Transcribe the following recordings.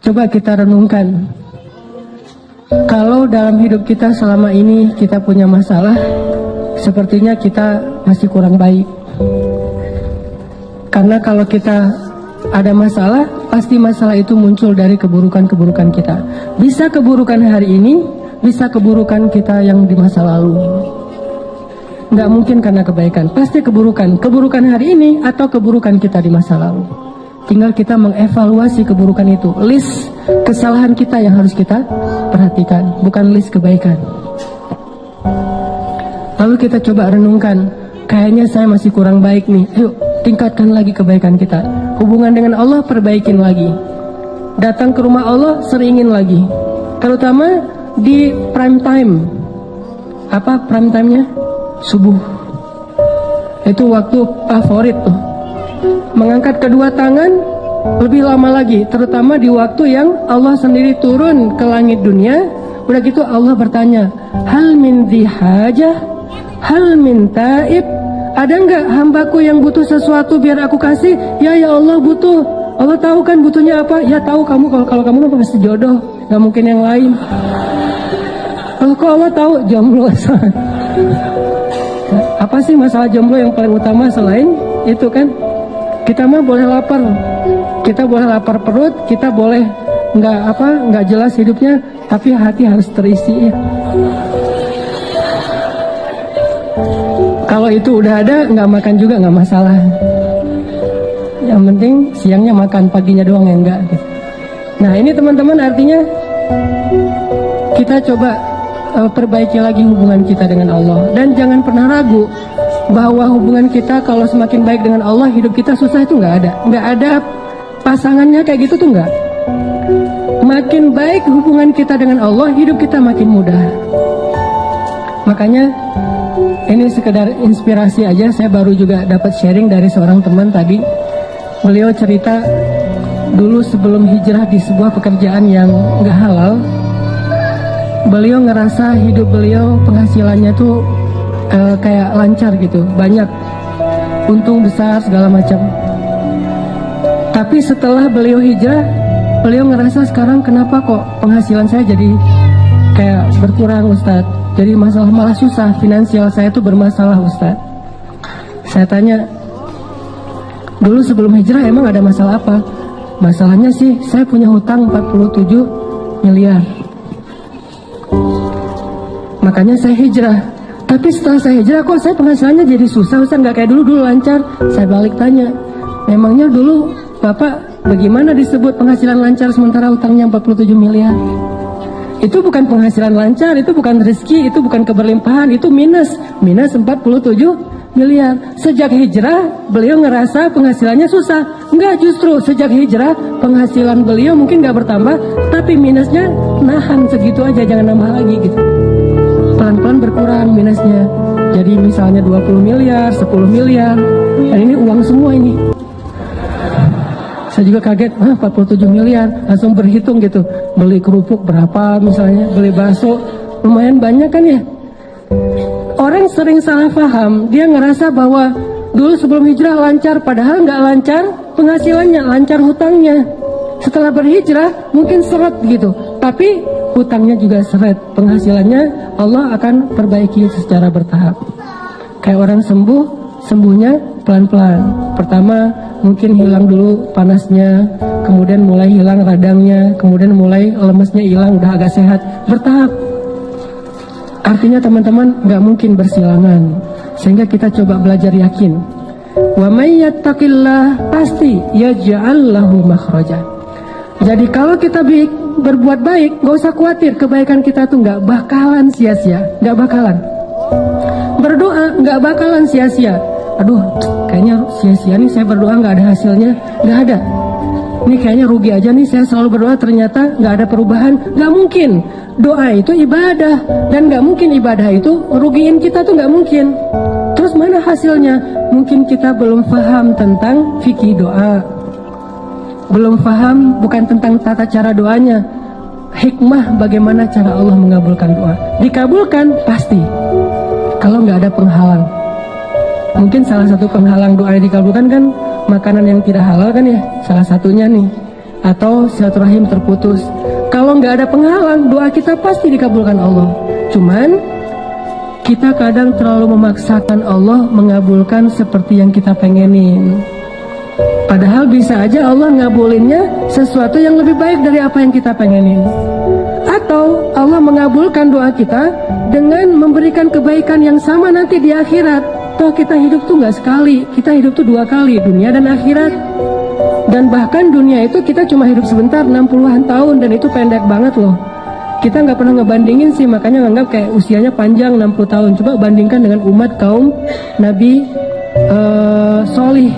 Coba kita renungkan, kalau dalam hidup kita selama ini kita punya masalah, sepertinya kita masih kurang baik. Karena kalau kita ada masalah, pasti masalah itu muncul dari keburukan-keburukan kita. Bisa keburukan hari ini, bisa keburukan kita yang di masa lalu. Nggak mungkin karena kebaikan, pasti keburukan. Keburukan hari ini atau keburukan kita di masa lalu. Tinggal kita mengevaluasi keburukan itu. List kesalahan kita yang harus kita perhatikan, bukan list kebaikan. Lalu kita coba renungkan, kayaknya saya masih kurang baik nih. Yuk, tingkatkan lagi kebaikan kita. Hubungan dengan Allah perbaikin lagi. Datang ke rumah Allah seringin lagi. Terutama di prime time. Apa prime time-nya? Subuh. Itu waktu favorit tuh. Mengangkat kedua tangan lebih lama lagi, terutama di waktu yang Allah sendiri turun ke langit dunia. Udah gitu Allah bertanya, hal min dihajah, hal min taib, ada nggak hambaku yang butuh sesuatu biar aku kasih? Ya Allah butuh. Allah tahu kan butuhnya apa? Ya tahu kamu, kalau kamu kan pasti jodoh, nggak mungkin yang lain. Kalau kok Allah tahu jomblo. Apa sih masalah jomblo yang paling utama selain itu kan? Kita mah boleh lapar, kita boleh lapar perut, kita boleh nggak jelas hidupnya, tapi hati harus terisi ya. Kalau itu udah ada, nggak makan juga nggak masalah. Yang penting siangnya makan, paginya doang yang enggak. Nah ini teman-teman, artinya kita coba perbaiki lagi hubungan kita dengan Allah. Dan jangan pernah ragu bahwa hubungan kita kalau semakin baik dengan Allah, hidup kita susah itu nggak ada. Nggak ada pasangannya kayak gitu tuh nggak. Makin baik hubungan kita dengan Allah, hidup kita makin mudah. Makanya ini sekedar inspirasi aja. Saya baru juga dapat sharing dari seorang teman tadi. Beliau cerita dulu sebelum hijrah di sebuah pekerjaan yang nggak halal, beliau ngerasa hidup beliau penghasilannya tuh kayak lancar gitu, banyak untung besar segala macam. Tapi setelah beliau hijrah, beliau ngerasa sekarang kenapa kok penghasilan saya jadi kayak berkurang Ustadz. Jadi malah susah, finansial saya tuh bermasalah Ustadz. Saya tanya, dulu sebelum hijrah emang ada masalah apa? Masalahnya sih saya punya hutang 47 miliar. Makanya saya hijrah. Tapi setelah saya hijrah kok saya penghasilannya jadi susah Ustaz, nggak kayak dulu lancar. Saya balik tanya, memangnya dulu Bapak bagaimana disebut penghasilan lancar sementara hutangnya 47 miliar? Itu bukan penghasilan lancar, itu bukan rezeki, itu bukan keberlimpahan, itu minus 47 miliar. Sejak hijrah beliau ngerasa penghasilannya susah. Enggak, justru sejak hijrah penghasilan beliau mungkin nggak bertambah, tapi minusnya nahan segitu aja, jangan nambah lagi gitu. Pelan-pelan berkurang minusnya. Jadi misalnya 20 miliar, 10 miliar. Dan ini uang semua ini. Saya juga kaget, 47 miliar. Langsung berhitung gitu. Beli kerupuk berapa misalnya, beli bakso. Lumayan banyak kan ya. Orang sering salah paham. Dia ngerasa bahwa dulu sebelum hijrah lancar. Padahal nggak lancar penghasilannya, lancar hutangnya. Setelah berhijrah mungkin seret gitu. Tapi hutangnya juga seret, penghasilannya Allah akan perbaiki secara bertahap. Kayak orang sembuhnya pelan-pelan. Pertama mungkin hilang dulu panasnya, kemudian mulai hilang radangnya, kemudian mulai lemesnya hilang, udah agak sehat, bertahap. Artinya teman-teman nggak mungkin bersilangan. Sehingga kita coba belajar yakin. Wa may yattaqillah pasti yaj'al lahu makhraja. Jadi kalau kita berbuat baik, gak usah khawatir, kebaikan kita tuh gak bakalan sia-sia, gak bakalan. Berdoa gak bakalan sia-sia. Aduh, kayaknya sia-sia nih saya berdoa gak ada hasilnya, gak ada. Ini kayaknya rugi aja nih, saya selalu berdoa ternyata gak ada perubahan. Gak mungkin, doa itu ibadah. Dan gak mungkin ibadah itu rugiin kita tuh gak mungkin. Terus mana hasilnya? Mungkin kita belum paham tentang fikih doa, belum paham bukan tentang tata cara doanya, hikmah bagaimana cara Allah mengabulkan doa. Dikabulkan pasti kalau nggak ada penghalang. Mungkin salah satu penghalang doa yang dikabulkan kan makanan yang tidak halal kan ya, salah satunya nih. atau silaturahim terputus. Kalau nggak ada penghalang, doa kita pasti dikabulkan Allah. Cuman kita kadang terlalu memaksakan Allah mengabulkan seperti yang kita pengenin. Padahal bisa aja Allah ngabulinnya sesuatu yang lebih baik dari apa yang kita pengenin. Atau Allah mengabulkan doa kita dengan memberikan kebaikan yang sama nanti di akhirat. Toh kita hidup tuh nggak sekali, kita hidup tuh 2 kali, dunia dan akhirat. Dan bahkan dunia itu kita cuma hidup sebentar, 60-an tahun, dan itu pendek banget loh. Kita nggak pernah ngebandingin sih, makanya nganggap kayak usianya panjang 60 tahun. Coba bandingkan dengan umat kaum Nabi Solih,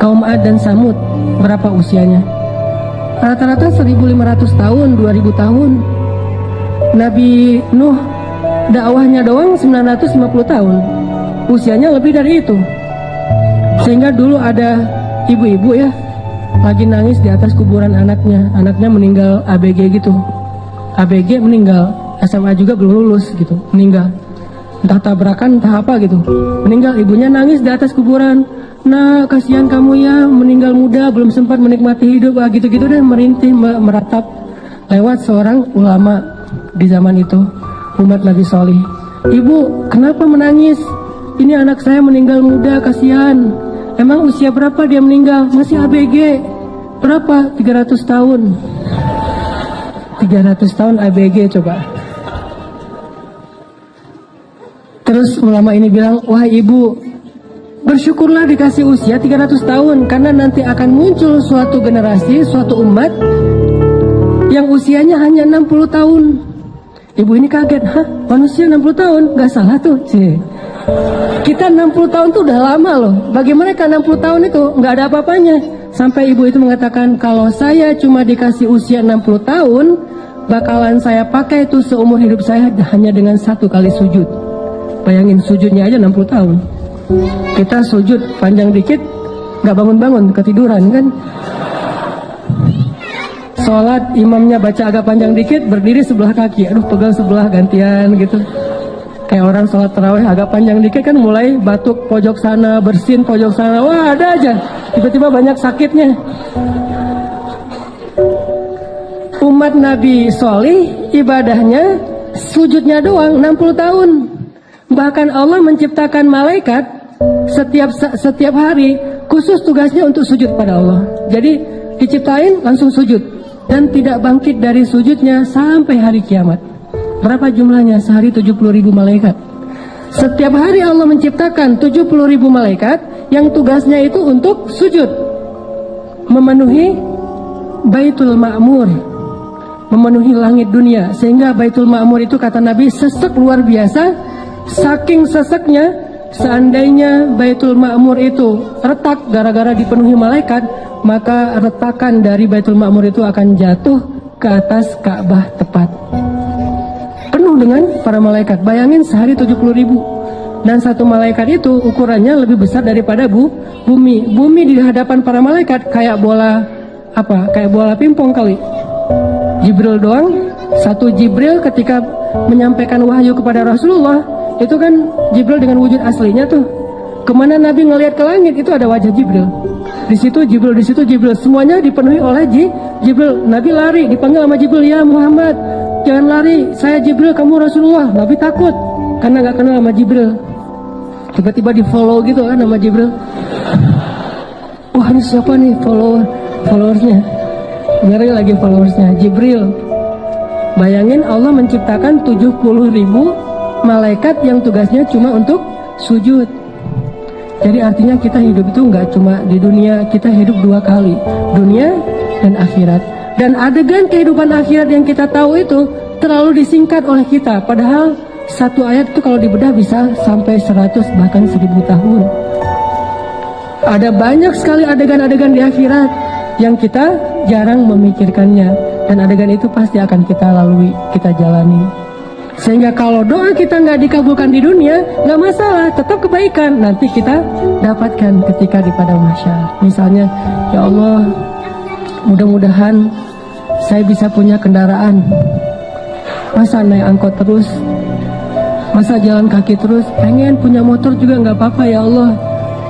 kaum Ad dan Samud, berapa usianya? Rata-rata 1500 tahun, 2000 tahun. Nabi Nuh dakwahnya doang 950 tahun, usianya lebih dari itu. Sehingga dulu ada ibu-ibu ya lagi nangis di atas kuburan anaknya meninggal ABG gitu. ABG meninggal, SMA juga belum lulus gitu, meninggal. Entah tabrakan, entah apa gitu. Meninggal, ibunya nangis di atas kuburan. Nah, kasihan kamu ya, meninggal muda, belum sempat menikmati hidup, gitu-gitu deh, merintih, meratap. Lewat seorang ulama di zaman itu, umat Nabi Solih. Ibu, kenapa menangis? Ini anak saya meninggal muda, kasihan. Emang usia berapa dia meninggal? Masih ABG. Berapa? 300 tahun. 300 tahun ABG coba. Terus ulama ini bilang, wah ibu, bersyukurlah dikasih usia 300 tahun, karena nanti akan muncul suatu generasi, suatu umat yang usianya hanya 60 tahun. Ibu ini kaget, hah? Manusia 60 tahun? Gak salah tuh, sih. Kita 60 tahun tuh udah lama loh. Bagi mereka 60 tahun itu nggak ada apa-apanya. Sampai ibu itu mengatakan, kalau saya cuma dikasih usia 60 tahun, bakalan saya pakai itu seumur hidup saya hanya dengan 1 kali sujud. Bayangin, sujudnya aja 60 tahun. Kita sujud panjang dikit, nggak bangun-bangun, ketiduran kan. Sholat imamnya baca agak panjang dikit, berdiri sebelah kaki, aduh pegel sebelah, gantian gitu. Kayak orang sholat tarawih agak panjang dikit kan mulai batuk pojok sana, bersin pojok sana, wah ada aja, tiba-tiba banyak sakitnya. Umat Nabi Solih ibadahnya sujudnya doang 60 tahun. Bahkan Allah menciptakan malaikat setiap hari khusus tugasnya untuk sujud pada Allah. Jadi diciptain langsung sujud dan tidak bangkit dari sujudnya sampai hari kiamat. Berapa jumlahnya? Sehari 70.000 malaikat. Setiap hari Allah menciptakan 70.000 malaikat yang tugasnya itu untuk sujud, memenuhi Baitul Ma'mur, memenuhi langit dunia. Sehingga Baitul Ma'mur itu kata Nabi sesek luar biasa. Saking seseknya, seandainya Baitul Ma'mur itu retak gara-gara dipenuhi malaikat, maka retakan dari Baitul Ma'mur itu akan jatuh ke atas Ka'bah tepat, penuh dengan para malaikat. Bayangin sehari 70.000. Dan satu malaikat itu ukurannya lebih besar daripada bumi. Bumi di hadapan para malaikat kayak bola apa? Kayak bola pingpong kali. Jibril doang. Satu Jibril ketika menyampaikan wahyu kepada Rasulullah, itu kan Jibril dengan wujud aslinya tuh. Kemana Nabi ngelihat ke langit itu ada wajah Jibril. Di situ Jibril. Semuanya dipenuhi oleh Jibril. Nabi lari, dipanggil sama Jibril, ya Muhammad, jangan lari, saya Jibril, kamu Rasulullah. Nabi takut karena nggak kenal sama Jibril. Tiba-tiba di follow gitu kan sama Jibril. Wah ini siapa nih followersnya? Ngeri lagi followersnya Jibril. Bayangin Allah menciptakan 70.000 malaikat yang tugasnya cuma untuk sujud. Jadi artinya kita hidup itu nggak cuma di dunia, kita hidup 2 kali, dunia dan akhirat. Dan adegan kehidupan akhirat yang kita tahu itu terlalu disingkat oleh kita. Padahal satu ayat itu kalau dibedah bisa sampai 100 bahkan 1000 tahun. Ada banyak sekali adegan-adegan di akhirat yang kita jarang memikirkannya. Dan adegan itu pasti akan kita lalui, kita jalani. Sehingga kalau doa kita nggak dikabulkan di dunia, nggak masalah, tetap kebaikan nanti kita dapatkan ketika di padang mahsyar. Misalnya, ya Allah, mudah-mudahan saya bisa punya kendaraan. Masa naik angkot terus? Masa jalan kaki terus? Pengen punya motor juga nggak apa-apa ya Allah.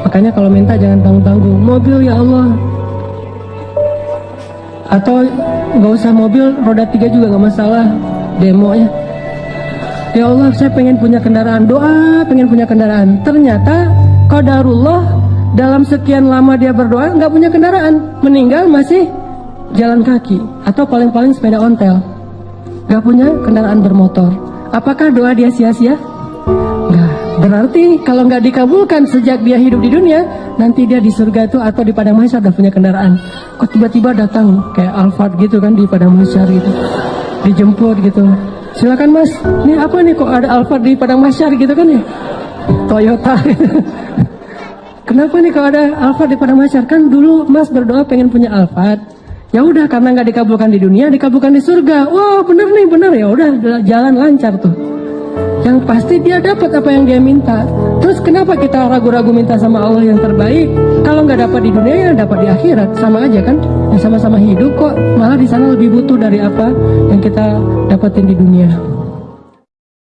Makanya kalau minta jangan tanggung-tanggung. Mobil ya Allah. Atau nggak usah mobil, roda 3 juga nggak masalah, demo ya. Ya Allah, saya pengen punya kendaraan, doa pengen punya kendaraan. Ternyata qadarullah, dalam sekian lama dia berdoa nggak punya kendaraan, meninggal masih jalan kaki atau paling-paling sepeda ontel, nggak punya kendaraan bermotor. Apakah doa dia sia-sia? Nggak. Berarti kalau nggak dikabulkan sejak dia hidup di dunia, nanti dia di surga itu atau di padang mahsyar udah punya kendaraan. Kok tiba-tiba datang kayak Alphard gitu kan di padang mahsyar gitu, dijemput gitu. Silakan mas, ini apa nih kok ada Alphard di padang mahsyar gitu kan ya? Toyota. Kenapa nih kalau ada Alphard di padang mahsyar? Kan dulu mas berdoa pengen punya Alphard. Ya udah, karena nggak dikabulkan di dunia, dikabulkan di surga. Wah bener nih, bener ya. Udah jalan lancar tuh. Yang pasti dia dapat apa yang dia minta. Terus kenapa kita ragu-ragu minta sama Allah yang terbaik? Kalau nggak dapat di dunia ya dapat di akhirat, sama aja kan? Ya sama-sama hidup kok. Malah di sana lebih butuh dari apa yang kita dapatin di dunia.